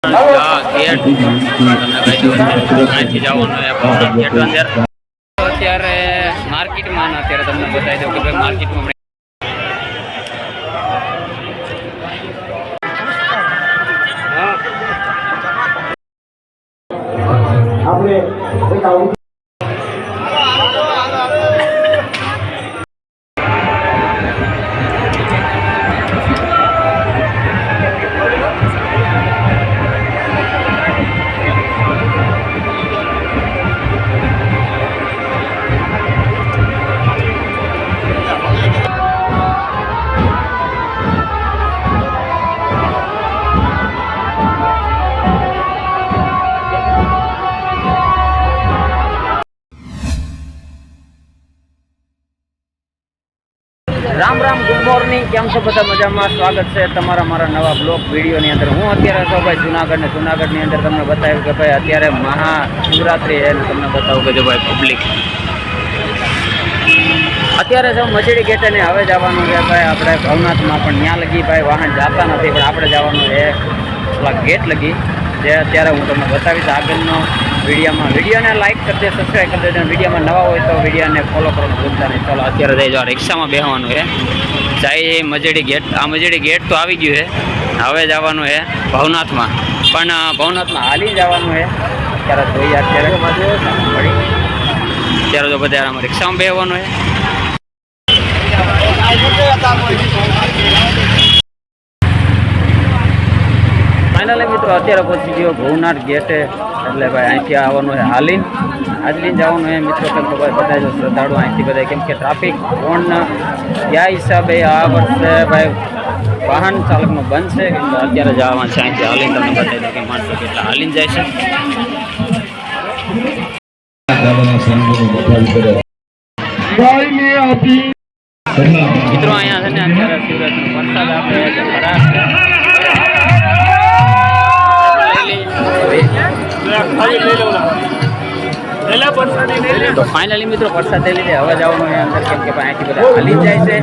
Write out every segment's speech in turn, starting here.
Gate તમને કહી દઉં અહીંથી જવાનું ગેટ અંદર અત્યારે માર્કેટમાં અત્યારે તમને બતાવી દઉં કે ભાઈ માર્કેટમાં આપણે રામ રામ, ગુડ મોર્નિંગ. કેમ છો બધા? મજામાં? સ્વાગત છે તમારા મારા નવા બ્લોગ વિડીયોની અંદર. હું અત્યારે છો ભાઈ જુનાગઢની અંદર તમને બતાવ્યું કે ભાઈ અત્યારે મહાશિવરાત્રિ છે અને તમને બતાવું કે જો ભાઈ પબ્લિક અત્યારે જો મજેડી ગેટે ને હવે જવાનું છે ભાઈ આપણે ભવનાથમાં, પણ ત્યાં લગી ભાઈ વાહન જતા નથી, પણ આપણે જવાનું છે પેલા ગેટ લગી, જે અત્યારે હું તમને બતાવીશ આગળનો વિડીયોને લાઇક કરી દે, સબસ્ક્રાઈબ કરી દેજો. વિડીયોમાં નવા હોય તો વિડીયોને ફોલો કરવાનું ભૂલતા નહીં. ચાલો અત્યારે જઈ જાઓ, રિક્ષામાં બેસવાનું છે જાય મજેડી ગેટ. આ મજેડી ગેટ તો આવી ગયું છે, હવે જવાનું છે ભવનાથમાં, પણ ભવનાથમાં હાલી જવાનું છે. અત્યારે જોઈએ અત્યારે જો બધા આમાં રિક્ષામાં બેસવાનું છે. ફાઇનલી મિત્રો અત્યારે પહોંચી ગયો ભવનાથ ગેટે, એટલે ભાઈ અહીંથી આવવાનું છે હાલીને જવાનું છે મિત્રો. કેમ કે ભાઈ બધા જો શ્રદ્ધાળુ અહીંથી બધા, કેમ કે ટ્રાફિક પણ ત્યાં હિસાબે આ વર્ષે ભાઈ વાહન ચાલકનું બંધ છે, કેમ કે અત્યારે જવાનું છે અહીંથી હાલીને. તમને બતાવી દઉં કે માણસો કેટલા હાલીને જાય છે. મિત્રો અહીંયા છે ને અત્યારે શિવરાત્રિનો વરસાદ આપે છે, ખરાબ છે. તો ફાઇનલી મિત્રો પ્રસાદ લઈ લીધે હવે જવાનું હોય અંદર, કેમ કે ભાઈ અહીંથી બધા હાલી જાય છે.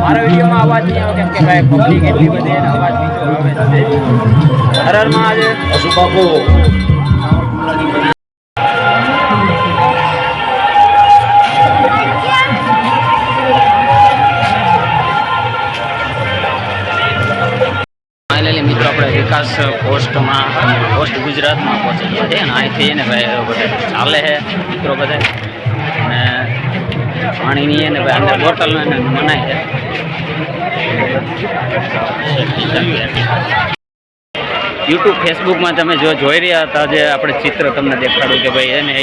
મારા વિડીયોમાં અવાજ નહીં આવે, કેમ કે ભાઈ પબ્લિક એટલી બધી એને અવાજ બીજો આવે છે. હર હર મહાદેવ. મિત્રો આપણે વિકાસ પોસ્ટ ગુજરાતમાં પહોંચી ગયા છે અને અહીંથી એને ભાઈ બધા ચાલે છે મિત્રો બધા, અને પાણીની એને ભાઈ અંદર બોટલ એને મનાય છે. યુટ્યુબ ફેસબુકમાં તમે જો જોઈ રહ્યા હતા જે આપણે ચિત્ર તમને દેખાડું કે ભાઈ એને એ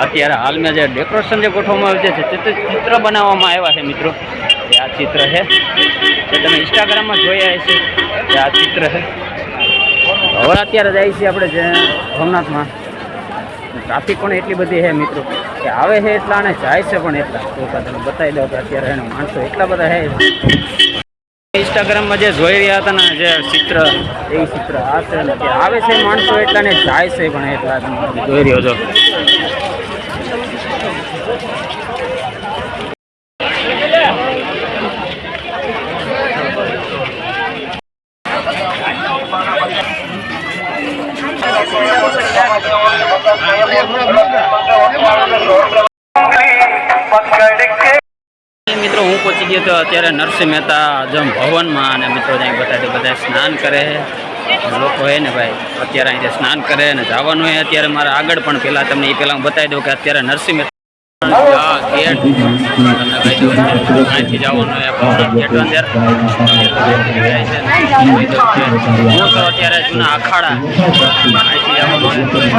અત્યારે હાલમાં જે ડેકોરેશન જે ગોઠવવામાં આવ્યું છે, ચિત્ર બનાવવામાં આવ્યા છે મિત્રો. આ ચિત્ર છે જે તમે ઇન્સ્ટાગ્રામમાં જોયા હશે, જે આ ચિત્ર છે. હવે અત્યારે જાય છે આપણે જે ભવનાથમાં. ટ્રાફિક પણ એટલી બધી છે મિત્રો કે આવે છે એટલા અને જાય છે પણ એટલા. તો તમે બતાવી દો કે અત્યારે એના માણસો એટલા બધા છે. ઇન્સ્ટાગ્રામમાં જે જોઈ રહ્યા હતા ને જે ચિત્ર, એવી ચિત્ર આ છે ને કે આવે છે માણસો એટલા ને જાય છે પણ એટલા. તમે જોઈ રહ્યો છો. મિત્રો હું પહોંચી ગયો તો અત્યારે નરસિંહ મહેતા આઝમ ભવનમાં, અને મિત્રો ત્યાં બધા સ્નાન કરે છે લોકો હે ને ભાઈ. અત્યારે અહીંથી સ્નાન કરે અને જવાનું હોય અત્યારે મારા આગળ, પણ પહેલાં તમને એ પહેલાં હું બતાવી દઉં કે અત્યારે નરસિંહ મહેતા ગેટ તમને કહી દઉં અહીંથી જવાનું હોય ગેટ અંદર. હું તો અત્યારે જૂના અખાડા અહીંથી જવાનું હોય.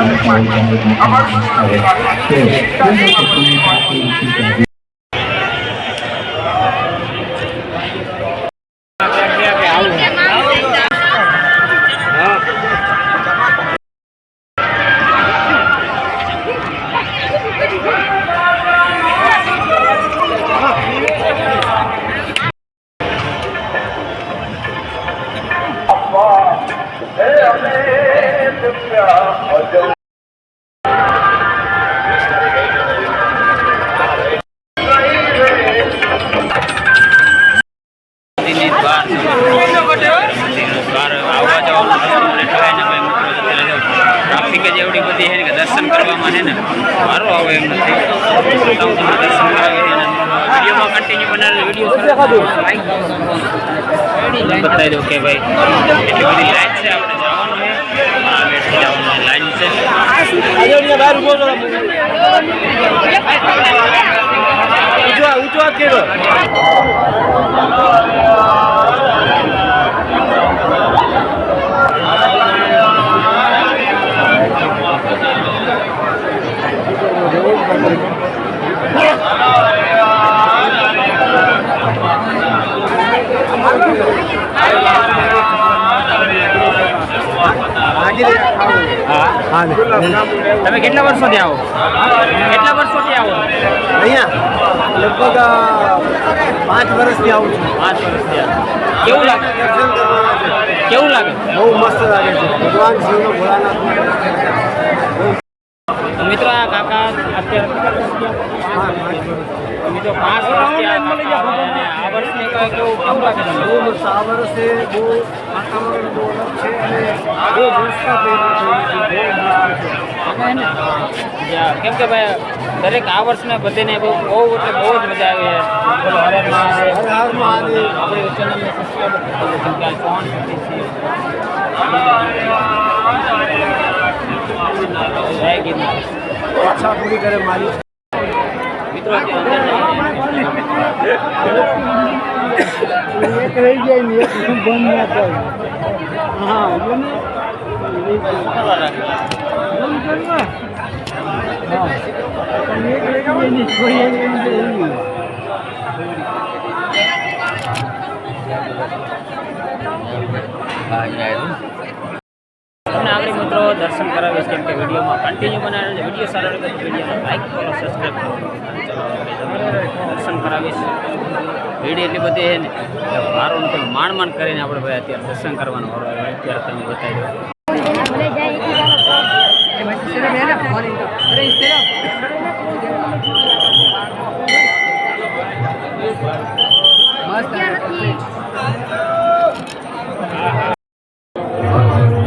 બહાર આવવા જવાનું જ એવડી બધી છે ને કે દર્શન કરવામાં છે ને મારો આવે એમ નથી. તમને દર્શન કરાવી છે વિડીયોમાં કન્ટિન્યુ બનાવેલ વિડીયો બતાવી દો કે ભાઈ એટલી બધી લાઈન છે. આપણે જવાનું છે આ ગેટથી જવાનું લાઈન છે. તમે કેટલા વર્ષોથી આવો? કેટલા વર્ષોથી આવો અહીંયા? લગભગ 5 વર્ષથી આવું છું. 5 વર્ષથી આવો. કેવું લાગે? કેવું લાગે? બહુ મસ્ત લાગે છે. ભગવાન શિવનો ભોળાનાથ. મિત્રો આ કાકા અત્યારે મિત્રો 5 વર્ષથી આ વર્ષની કેવું કેવું લાગે? બહુ મસ્ત. આ વર્ષે બહુ વાતાવરણ બહુ અલગ છે અને બહુ મસ્ત કેમ કે ભાઈ દરેક આ વર્ષને બધીને બહુ એટલે બહુ જ મજા આવી છે. આપણી ચેનલને સબસ્ક્રાઈબ કરી કેમ કે આ ફોન જય ગિરનાર. ઈચ્છા પૂરી કરે મારી. મિત્રો એક રહી જાય ને એક બંધ ના થાય. હા તમને આગળ મિત્રો દર્શન કરાવીશ કેમ કે વિડીયોમાં કન્ટિન્યુ બનાવે છે. વિડીયો સારો લાગે તો વિડીયોને લાઈક કરો, સબસ્ક્રાઈબ કરો. દર્શન કરાવીશ. ભીડ એટલી બધી છે ને મારો નથી માંડ કરીને આપણે ભાઈ અત્યારે દર્શન કરવાનું અત્યારે તમે બતાવી દો.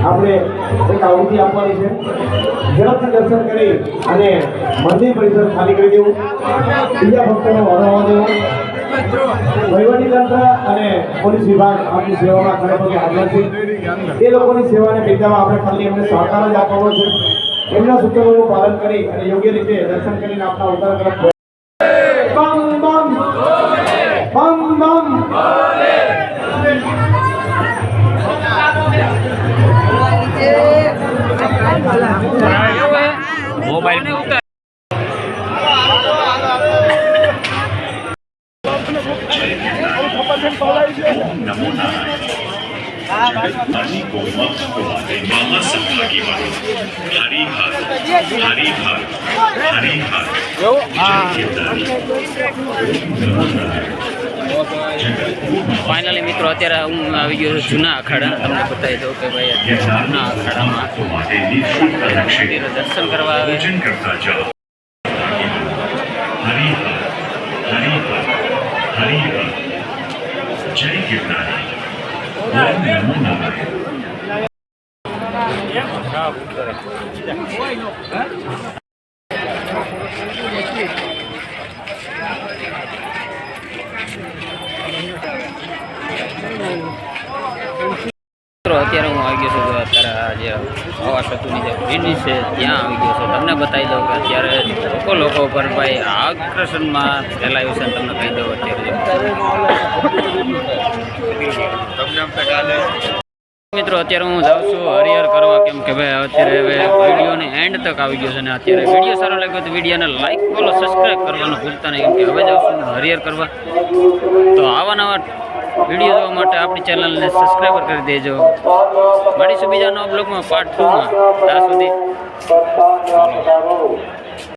આપણે એક આવૃત્તિ આપવાની છે. ઝડપથી દર્શન કરી અને મંદિર પરિસર ખાલી કરી દેવું. બીજા ભક્તોને વધારવા દેવું. વહીવટીતંત્ર અને પોલીસ વિભાગ આપણી સેવામાં ખડે પગે હાજર છે. એ લોકોની સેવાને બિરદાવવા આપણે ખાલી એમને સહકાર જ આપવાનો છે. એમના સૂચનોનું પાલન કરી અને યોગ્ય રીતે દર્શન કરીને આપણા ઉત્તર તરફ બમ બમ બમ બમ. મોબાઈલ ફાઇનલી મિત્રો અત્યારે હું આવી ગયો છું જૂના અખાડા. તમને બતાવી દઉં કે ભાઈ અત્યારે જૂના અખાડામાં દર્શન કરવા આવે. જય ગિરનારી. ઓમ નમો નારાયણ. અત્યારે હું આવી ગયો છું અત્યારે આ જે હવા સેતુની જે બ્રિજ છે ત્યાં આવી ગયો છું. તમને બતાવી દઉં કે અત્યારે લોકો પર ભાઈ આકર્ષણમાં ફેલાયું છે. તમને કહી દઉં અત્યારે મિત્રો અત્યારે હું જાઉં છું હરિહર કરવા કેમ કે ભાઈ અત્યારે હવે વિડીયોને એન્ડ તક આવી ગયો છે. અને અત્યારે વિડીયો સારો લાગ્યો તો વિડીયોને લાઈક ફોલો સબસ્ક્રાઈબ કરવાનું ભૂલતા નહીં કેમ કે હવે જાઉં છું હરિહર કરવા. તો આવા નવા વિડીયો જોવા માટે આપણી ચેનલને સબસ્ક્રાઈબર કરી દેજો. મળીશું બીજા નવા બ્લોગમાં પાર્ટ 2માં. ત્યાં સુધી